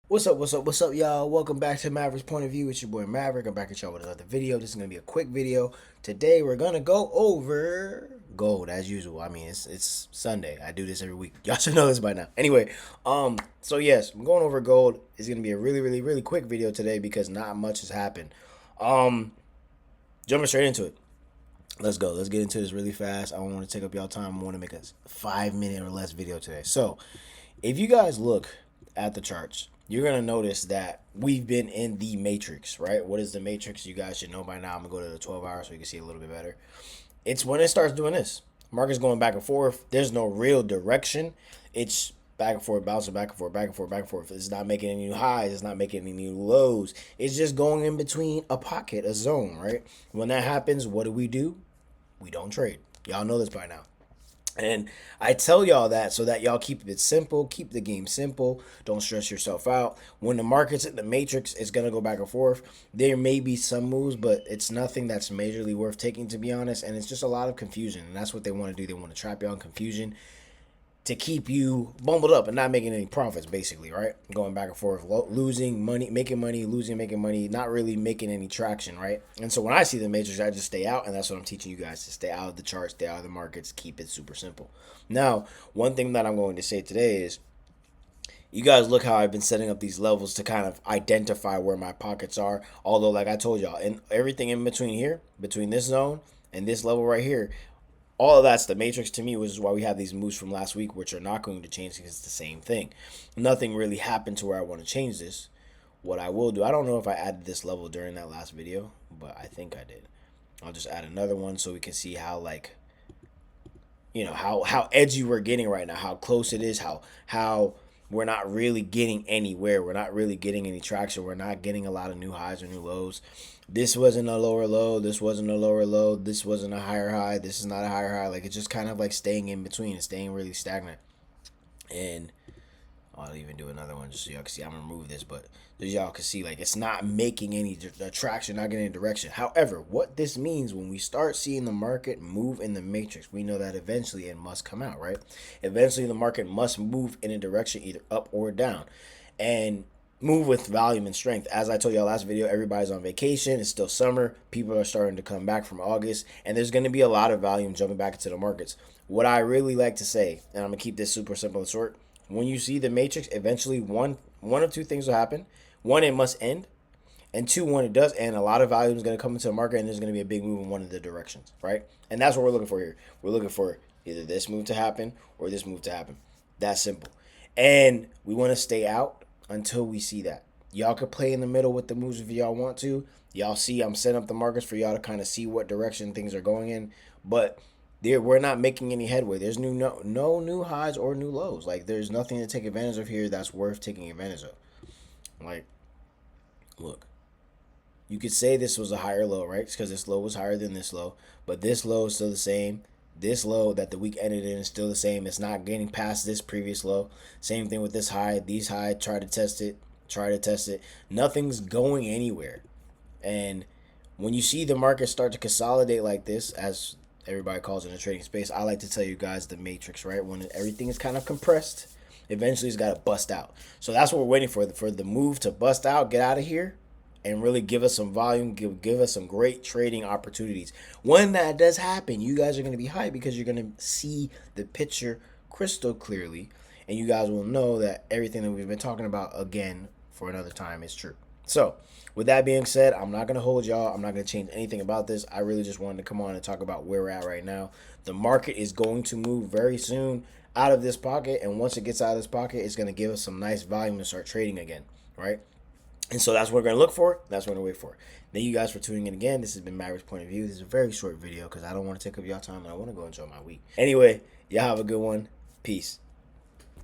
What's up, y'all? Welcome back to Maverick's Point of View. It's your boy Maverick. I'm back at y'all with another video. This is gonna be a quick video. Today we're gonna go over gold as usual. I mean, it's Sunday. I do this every week. Y'all should know this by now. Anyway, so yes, I'm going over gold. It's gonna be a really quick video today because not much has happened. Um, Jumping straight into it. Let's go. Let's get into this really fast. I don't want to take up y'all time. I want to make a 5 minute or less video today. So, if you guys look at the charts, you're gonna notice that we've been in the matrix, right? What is the matrix? You guys should know by now. I'm gonna go to the 12 hours so you can see a little bit better. It's when it starts doing this. Market's going back and forth. There's no real direction. It's back and forth, bouncing back and forth, back and forth, back and forth. It's not making any new highs. It's not making any new lows. It's just going in between a pocket, a zone, right? When that happens, what do? We don't trade. Y'all know this by now. And I tell y'all that so that y'all keep it simple, keep the game simple, don't stress yourself out. When the market's in the matrix, it's going to go back and forth. There may be some moves, but it's nothing that's majorly worth taking, to be honest. And it's just a lot of confusion. And that's what they want to do. They want to trap y'all in confusion to keep you bumbled up and not making any profits, basically, right? Going back and forth, losing money, making money, losing, making money, not really making any traction, right? And so when I see the matrix, I just stay out, and that's what I'm teaching you guys, to stay out of the charts, stay out of the markets, keep it super simple. Now, one thing that I'm going to say today is, you guys look how I've been setting up these levels to kind of identify where my pockets are. Although, like I told y'all, and everything in between here, between this zone and this level right here, all of that's the matrix to me, which is why we have these moves from last week, which are not going to change because it's the same thing. Nothing really happened to where I want to change this. What I will do, I don't know if I added this level during that last video, but I think I did. I'll just add another one so we can see how, like, how edgy we're getting right now, how close it is, how we're not really getting anywhere. We're not really getting any traction. We're not getting a lot of new highs or new lows. This wasn't a lower low. This wasn't a lower low. This wasn't a higher high. This is not a higher high. Like, it's just kind of like staying in between and staying really stagnant. And I'll even do another one just so y'all can see. I'm gonna remove this, but as y'all can see, like, it's not making any traction, not getting any direction. However, what this means, when we start seeing the market move in the matrix, we know that eventually it must come out, right? Eventually the market must move in a direction, either up or down, and move with volume and strength. As I told y'all last video, everybody's on vacation. It's still summer. People are starting to come back from August, and there's going to be a lot of volume jumping back into the markets. What I really like to say, and I'm gonna keep this super simple and short, when you see the matrix, eventually one of two things will happen. One, it must end, and two, when it does end, a lot of volume is going to come into the market, and there's going to be a big move in one of the directions, right? And that's what we're looking for here. We're looking for either this move to happen or this move to happen. That's simple. And we want to stay out until we see that. Y'all could play in the middle with the moves if y'all want to. Y'all see I'm setting up the markets for y'all to kind of see what direction things are going in, but we're not making any headway. There's no new highs or new lows. Like, there's nothing to take advantage of here that's worth taking advantage of. Like, look, you could say this was a higher low, right? Because this low was higher than this low, but this low is still the same. This low that the week ended in is still the same. It's not getting past this previous low. Same thing with this high. These high, try to test it, try to test it. Nothing's going anywhere. And when you see the market start to consolidate like this, as everybody calls it in the trading space, I like to tell you guys the matrix, right? When everything is kind of compressed, eventually it's got to bust out. So that's what we're waiting for the move to bust out, get out of here, and really give us some volume, give us some great trading opportunities. When that does happen, you guys are going to be hyped because you're going to see the picture crystal clearly, and you guys will know that everything that we've been talking about again for another time is true. So, with that being said, I'm not going to hold y'all. I'm not going to change anything about this. I really just wanted to come on and talk about where we're at right now. The market is going to move very soon out of this pocket, and once it gets out of this pocket, it's going to give us some nice volume to start trading again, right? And so that's what we're going to look for. That's what we're going to wait for. Thank you guys for tuning in again. This has been Maverick's Point of View. This is a very short video because I don't want to take up y'all time and I want to go enjoy my week. Anyway, y'all have a good one. Peace.